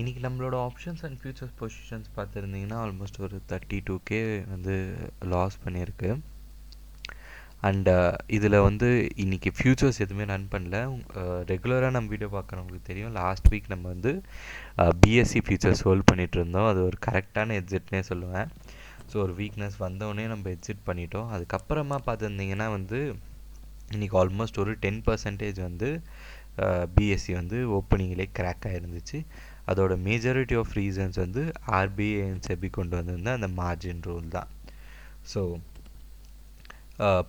இன்றைக்கி நம்மளோட options and features positions பார்த்துருந்தீங்கன்னா ஆல்மோஸ்ட் ஒரு 32K வந்து லாஸ் பண்ணியிருக்கு. அண்டு இதில் வந்து இன்றைக்கி ஃபியூச்சர்ஸ் எதுவுமே ரன் பண்ணல. ரெகுலராக நம்ம வீடியோ பார்க்குறவங்களுக்கு தெரியும், லாஸ்ட் வீக் நம்ம வந்து பிஎஸ்சி ஃபியூச்சர்ஸ் ஹோல்ட் பண்ணிகிட்டு இருந்தோம். அது ஒரு கரெக்டான எக்ஸிட்னே சொல்லுவேன். ஸோ ஒரு வீக்னஸ் வந்தோடனே நம்ம எக்ஸிட் பண்ணிட்டோம். அதுக்கப்புறமா பார்த்துருந்தீங்கன்னா வந்து இன்றைக்கி ஆல்மோஸ்ட் ஒரு 10% வந்து பிஎஸ்சி வந்து ஓப்பனிங்கிலே கிராக் ஆகிருந்துச்சு. அதோட மேஜாரிட்டி ஆஃப் ரீசன்ஸ் வந்து ஆர்பிஐ அண்ட் செபி கொண்டு வந்திருந்த அந்த மார்ஜின் ரூல் தான். ஸோ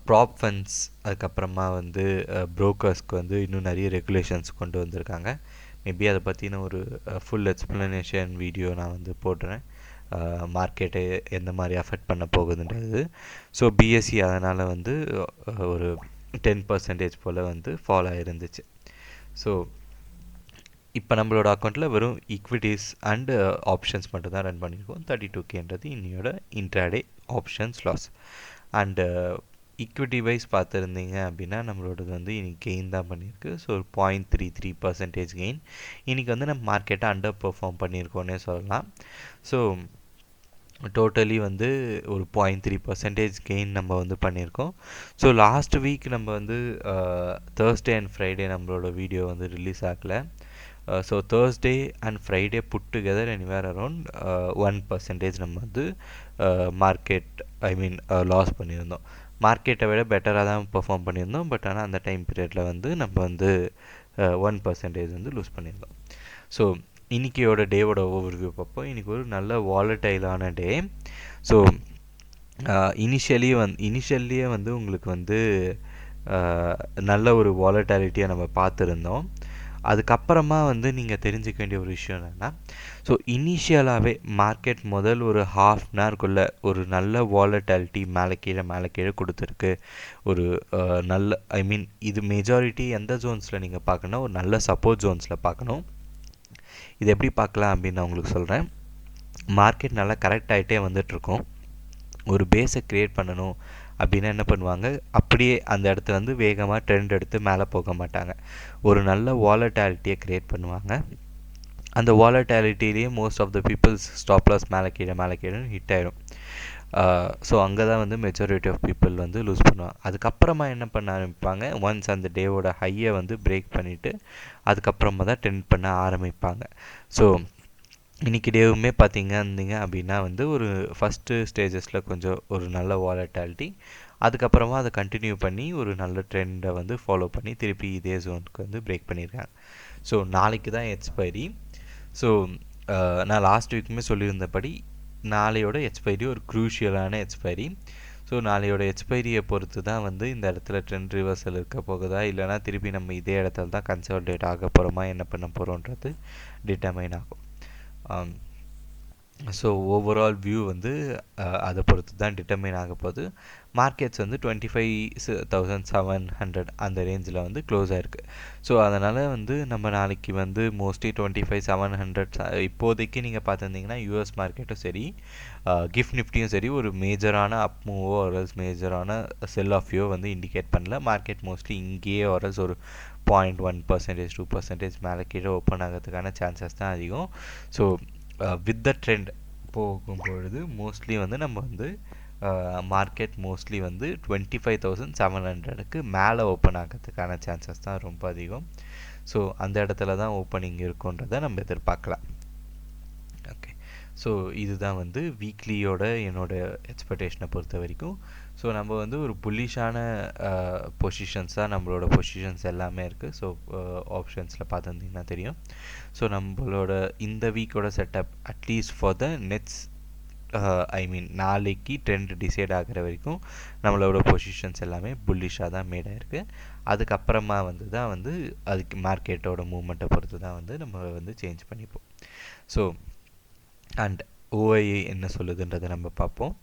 ப்ராப் ஃபண்ட்ஸ் அதுக்கப்புறமா வந்து ப்ரோக்கர்ஸ்க்கு வந்து இன்னும் நிறைய ரெகுலேஷன்ஸ் கொண்டு வந்திருக்காங்க. மேபி அதை பற்றின ஒரு ஃபுல் எக்ஸ்ப்ளனேஷன் வீடியோ நான் வந்து போடுறேன், மார்க்கெட்டை எந்த மாதிரி அஃபெக்ட் பண்ண போகுதுன்றது. ஸோ பிஎஸ்சி அதனால் வந்து ஒரு 10% போல் வந்து ஃபால் ஆகிருந்துச்சு. ஸோ இப்போ நம்மளோட அக்கௌண்ட்டில் வெறும் ஈக்விட்டிஸ் அண்டு ஆப்ஷன்ஸ் மட்டும் தான் ரன் பண்ணியிருக்கோம். 32Kன்றது இன்னையோட intraday options loss. And equity wise பார்த்துருந்தீங்க அப்படின்னா நம்மளோடது வந்து இன்றைக்கி கெயின் தான் பண்ணியிருக்கு. ஸோ ஒரு 0.33% கெயின். இன்றைக்கி வந்து நம்ம மார்க்கெட்டை அண்டர் பெர்ஃபார்ம் பண்ணியிருக்கோன்னே சொல்லலாம். ஸோ டோட்டலி வந்து ஒரு 0.3% கெயின் நம்ம வந்து பண்ணியிருக்கோம். ஸோ லாஸ்ட் வீக் நம்ம வந்து தேர்ஸ்டே அண்ட் ஃப்ரைடே நம்மளோட வீடியோ வந்து ரிலீஸ் ஆகலை. So Thursday and Friday put together anywhere around 1% நம்ம வந்து மார்க்கெட் லாஸ் பண்ணியிருந்தோம். மார்க்கெட்டை விட பெட்டராக தான் பெர்ஃபார்ம் பண்ணியிருந்தோம். பட் ஆனால் அந்த டைம் பீரியடில் வந்து நம்ம வந்து 1% வந்து லூஸ் பண்ணியிருந்தோம். ஸோ இன்றைக்கியோட டேவோட ஓவர்வியூ பார்ப்போம். இன்றைக்கி ஒரு நல்ல வாலட்டைலான டே. ஸோ இனிஷியலியே வந்து உங்களுக்கு வந்து நல்ல ஒரு வாலட்டாலிட்டியை நம்ம பார்த்துருந்தோம். அதுக்கப்புறமா வந்து நீங்கள் தெரிஞ்சுக்க வேண்டிய ஒரு விஷயம் என்னென்னா, ஸோ இனிஷியலாகவே மார்க்கெட் முதல் ஒரு ஹாஃப் அன் ஹவர்க்குள்ளே ஒரு நல்ல வாலட்டாலிட்டி மேலே கீழே கொடுத்துருக்கு. ஒரு நல்ல இது மெஜாரிட்டி எந்த ஜோன்ஸில் நீங்கள் பார்க்கணும், ஒரு நல்ல சப்போர்ட் ஜோன்ஸில் பார்க்கணும். இது எப்படி பார்க்கலாம் அப்படின்னு நான் உங்களுக்கு சொல்கிறேன். மார்க்கெட் நல்லா கரெக்ட் ஆகிட்டே வந்துட்டுருக்கோம். ஒரு பேஸை க்ரியேட் பண்ணணும் அப்படின்னா என்ன பண்ணுவாங்க, அப்படியே அந்த இடத்துல வந்து வேகமாக ட்ரெண்ட் எடுத்து மேலே போக மாட்டாங்க. ஒரு நல்ல வாலட்டாலிட்டியை க்ரியேட் பண்ணுவாங்க. அந்த வாலட்டாலிட்டிலேயே most of the peoples stop loss மேலே கீழே ஹிட் ஆகிடும். ஸோ அங்கே தான் வந்து மெஜாரிட்டி ஆஃப் பீப்புள் வந்து லூஸ் பண்ணுவாங்க. அதுக்கப்புறமா என்ன பண்ண ஆரம்பிப்பாங்க, ஒன்ஸ் அந்த டேவோட ஹையை வந்து பிரேக் பண்ணிவிட்டு அதுக்கப்புறமா தான் ட்ரெண்ட் பண்ண ஆரம்பிப்பாங்க. ஸோ இன்றைக்கி டேவுமே இருந்தீங்க அப்படின்னா வந்து ஒரு ஃபஸ்ட்டு ஸ்டேஜஸில் கொஞ்சம் ஒரு நல்ல வாலட்டாலிட்டி, அதுக்கப்புறமா அதை கண்டினியூ பண்ணி ஒரு நல்ல ட்ரெண்டை வந்து ஃபாலோ பண்ணி திருப்பி இதே ஜோனுக்கு வந்து பிரேக் பண்ணியிருக்காங்க. ஸோ நாளைக்கு தான் எக்ஸ்பைரி. ஸோ நான் லாஸ்ட் வீக்குமே சொல்லியிருந்தபடி நாளையோட எக்ஸ்பைரி ஒரு க்ரூஷியலான எக்ஸ்பைரி. ஸோ நாளையோட எக்ஸ்பைரியை பொறுத்து தான் வந்து இந்த இடத்துல ட்ரெண்ட் ரிவர்சல் இருக்க போகுதா, இல்லைனா திருப்பி நம்ம இதே இடத்துல தான் கன்சாலிடேட் ஆக போகிறோமா, என்ன பண்ண போகிறோன்றது டிட்டர்மைன் ஆகும். ஸோ ஓவரால் வியூ வந்து அதை பொறுத்து தான் டிட்டர்மைன் ஆக போகுது. மார்க்கெட்ஸ் வந்து 25,700 அந்த ரேஞ்சில் வந்து க்ளோஸ் ஆகிருக்கு. ஸோ அதனால் வந்து நம்ம நாளைக்கு வந்து மோஸ்ட்லி 25,700 இப்போதைக்கு நீங்கள் பார்த்துருந்தீங்கன்னா யூஎஸ் மார்க்கெட்டும் சரி கிஃப்ட் நிஃப்டியும் சரி ஒரு மேஜரான அப் மூவோ ஆர்எல்ஸ் மேஜரான செல் ஆஃப்யோ வந்து இண்டிகேட் பண்ணல. மார்க்கெட் மோஸ்ட்லி இங்கேயே ஆர்எல்ஸ் ஒரு 0.1% 2% மேலே கீழே ஓப்பன் ஆகிறதுக்கான சான்சஸ் தான் அதிகம். ஸோ வித் த ட்ரெண்ட் போகும்பொழுது மோஸ்ட்லி வந்து நம்ம வந்து மார்க்கெட் மோஸ்ட்லி வந்து 25,700க்கு மேலே ஓப்பன் ஆகிறதுக்கான சான்சஸ் தான் ரொம்ப அதிகம். ஸோ அந்த இடத்துல தான் ஓப்பனிங் இருக்குன்றதை நம்ம எதிர்பார்க்கலாம். ஓகே, ஸோ இதுதான் வந்து வீக்லியோட என்னோடய எக்ஸ்பெக்டேஷனை பொறுத்த வரைக்கும். ஸோ நம்ம வந்து ஒரு புல்லிஷான பொசிஷன்ஸ் தான் நம்மளோட பொசிஷன்ஸ் எல்லாமே இருக்குது. ஸோ ஆப்ஷன்ஸில் பார்த்துருந்தீங்கன்னா தெரியும். ஸோ நம்மளோட இந்த வீக்கோட setup at least for the next நாளைக்கு ட்ரெண்ட் டிசைட் ஆகிற வரைக்கும் நம்மளோட பொசிஷன்ஸ் எல்லாமே புல்லிஷாக தான் மேட் ஆகிருக்கு. அதுக்கப்புறமா வந்து தான் வந்து அதுக்கு மார்க்கெட்டோட மூவ்மெண்ட்டை பொறுத்து தான் வந்து நம்ம வந்து சேஞ்ச் பண்ணிப்போம். ஸோ அண்ட் ஓஐஏ என்ன சொல்லுதுன்றதை நம்ம பார்ப்போம்.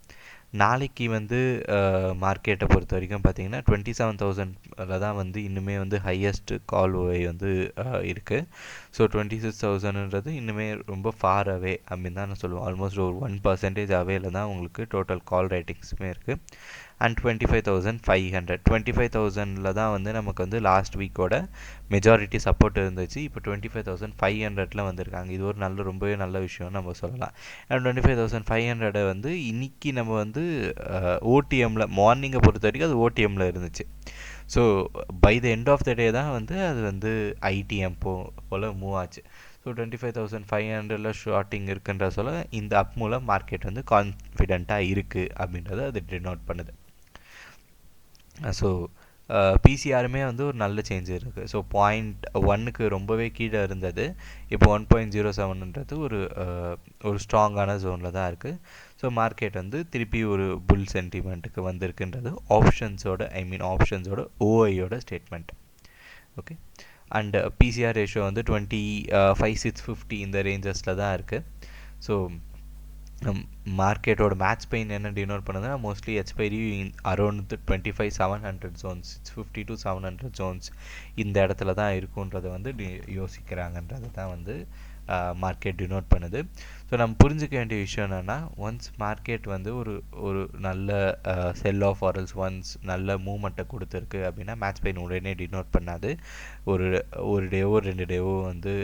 நாளைக்கு வந்து மார்க்கெட்டை பொறுத்த வரைக்கும் பார்த்தீங்கன்னா 27,000 தான் வந்து இன்னுமே வந்து ஹையஸ்ட் கால் ஓஐ வந்து இருக்குது. ஸோ 26,000ன்றது இன்னுமே ரொம்ப ஃபார் அவே அப்படின்னு தான் நான் சொல்லுவேன். ஆல்மோஸ்ட் ஒரு 1% அவேல தான் உங்களுக்கு டோட்டல் கால் ரேட்டிங்ஸுமே இருக்குது. அண்ட் 25,500. 25,000ல தான் வந்து நமக்கு வந்து லாஸ்ட் வீக்கோட மெஜாரிட்டி சப்போர்ட் இருந்துச்சு. இப்போ 25,500ல வந்திருக்காங்க. இது ஒரு ரொம்பவே நல்ல விஷயம் நம்ம சொல்லலாம். அண்ட் 25,500 வந்து இன்னைக்கு நம்ம வந்து ஓடிஎம்ல மார்னிங்கை பொறுத்த வரைக்கும் அது ஓடிஎம்ல இருந்துச்சு. So by the end of the day தான் வந்து அது வந்து ஐடிஎம் போல் மூவ் ஆச்சு. ஸோ 25,500ல ஷார்ட்டிங் இருக்குன்ற சொல்ல இந்த அப் மூலம் மார்க்கெட் வந்து கான்ஃபிடெண்ட்டாக இருக்குது அப்படின்றத அது டினோட் பண்ணுது. ஸோ பிசிஆருமே வந்து ஒரு நல்ல சேஞ்ச் இருக்குது. ஸோ 0.1க்கு ரொம்பவே கீழே இருந்தது. இப்போ 1.07ன்றது ஒரு ஸ்ட்ராங்கான ஜோனில் தான் இருக்குது. ஸோ மார்க்கெட் வந்து திருப்பி ஒரு புல் சென்டிமெண்ட்டுக்கு வந்திருக்குன்றது ஆப்ஷன்ஸோட ஓஐயோட statement. Okay. And PCR ratio வந்து 25,650 இந்த ரேஞ்சஸில் தான் இருக்குது. ஸோ மார்க்கெட்டோட மேட்ச் பெயின் என்ன டினோட் பண்ணுதுன்னா mostly expiry around 25,700 zones, 650 to 700 zones இந்த இடத்துல தான் இருக்குன்றதை வந்து யோசிக்கிறாங்கன்றதை தான் வந்து மார்க்கெட் டினோட் பண்ணுது. ஸோ நம்ம புரிஞ்சிக்க வேண்டிய விஷயம் என்னென்னா, ஒன்ஸ் மார்க்கெட் வந்து ஒரு நல்ல செல் ஆஃப் ஆரல்ஸ் ஒன்ஸ் நல்ல மூவ்மெண்ட்டை கொடுத்துருக்கு அப்படின்னா மேட்ச் பெயின் உடனே டினோட் பண்ணாது. ஒரு டேவோ 2 டேவோ வந்து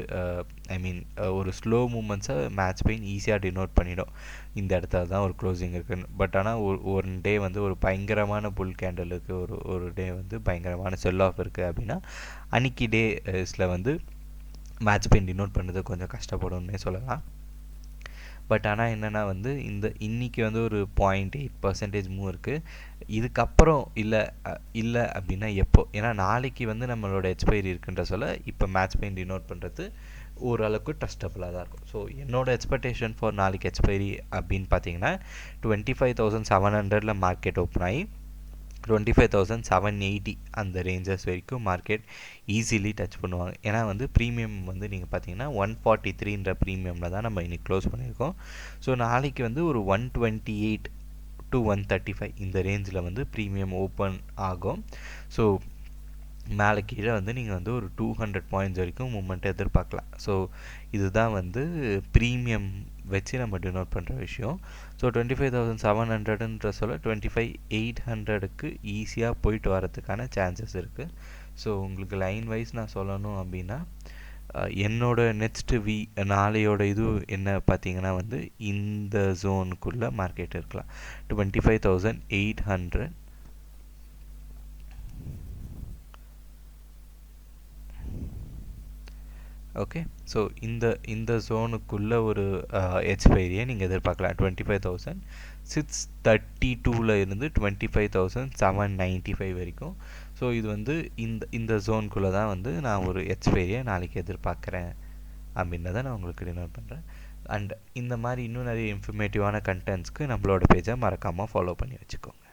ஒரு ஸ்லோ மூமெண்ட்ஸை மேட்ச் பெயின் ஈஸியாக டினோட் பண்ணிடும். இந்த இடத்துல தான் ஒரு க்ளோசிங் இருக்குன்னு. பட் ஆனால் ஒரு டே வந்து ஒரு பயங்கரமான புல் கேண்டல் இருக்குது, ஒரு டே வந்து பயங்கரமான செல் ஆஃப் இருக்குது அப்படின்னா அன்றைக்கி டேஸில் வந்து மேட்ச் பெயின் டினோட் பண்ணுறது கொஞ்சம் கஷ்டப்படும்னே சொல்லலாம். பட் ஆனால் என்னென்னா வந்து இன்றைக்கி வந்து ஒரு 0.8% மூவ் இருக்குது. இதுக்கப்புறம் இல்லை அப்படின்னா எப்போ? ஏன்னா நாளைக்கு வந்து நம்மளோட எக்ஸ்பைரி இருக்குன்ற சொல்ல இப்போ மேட்ச் பெயின் டினோட் பண்ணுறது ஓரளவுக்கு ட்ரஸ்டபுளாக தான் இருக்கும். ஸோ என்னோடய எக்ஸ்பெக்டேஷன் ஃபார் நாளைக்கு எக்ஸ்பைரி அப்படின்னு பார்த்தீங்கன்னா 25,700ல் மார்க்கெட் ஓப்பன் ஆகி 25,780 அந்த ரேஞ்சஸ் வரைக்கும் மார்க்கெட் ஈஸிலி டச் பண்ணுவாங்க. ஏன்னா வந்து ப்ரீமியம் வந்து நீங்கள் பார்த்தீங்கன்னா 143ன்ற ப்ரீமியமில் தான் நம்ம இன்றைக்கி க்ளோஸ் பண்ணியிருக்கோம். ஸோ நாளைக்கு வந்து ஒரு 128 to 135 இந்த ரேஞ்சில் வந்து ப்ரீமியம் ஓப்பன் ஆகும். ஸோ மேலே கீழே வந்து நீங்கள் வந்து ஒரு 200 பாயிண்ட்ஸ் வரைக்கும் மூமெண்ட் எதிர்பார்க்கலாம். ஸோ இதுதான் வந்து ப்ரீமியம் வச்சு நம்ம டினோட் பண்ணுற விஷயம். ஸோ 25,700ன்ற சொல்ல 25,800க்கு ஈஸியாக போயிட்டு வரதுக்கான சான்சஸ் இருக்குது. ஸோ உங்களுக்கு லைன் வைஸ் நான் சொல்லணும் அப்படின்னா என்னோட நாளையோட இது என்ன பார்த்தீங்கன்னா வந்து இந்த ஜோனுக்குள்ளே மார்க்கெட் இருக்கலாம். 25,800 ஓகே. ஸோ இந்த ஜோனுக்குள்ளே ஒரு எக்ஸ்பைரியை நீங்கள் எதிர்பார்க்கலாம். 25,632ல் இருந்து 25,795 வரைக்கும். ஸோ இது வந்து இந்த ஜோனுக்குள்ளே தான் வந்து நான் ஒரு எக்ஸ்பைரியை நாளைக்கு எதிர்பார்க்குறேன் அப்படின்றத நான் உங்களுக்கு டினோட் பண்ணுறேன். அண்ட் இந்த மாதிரி இன்னும் நிறைய இன்ஃபர்மேட்டிவான கண்டென்ட்ஸ்க்கு நம்மளோட பேஜை மறக்காமல் ஃபாலோ பண்ணி வச்சுக்கோங்க.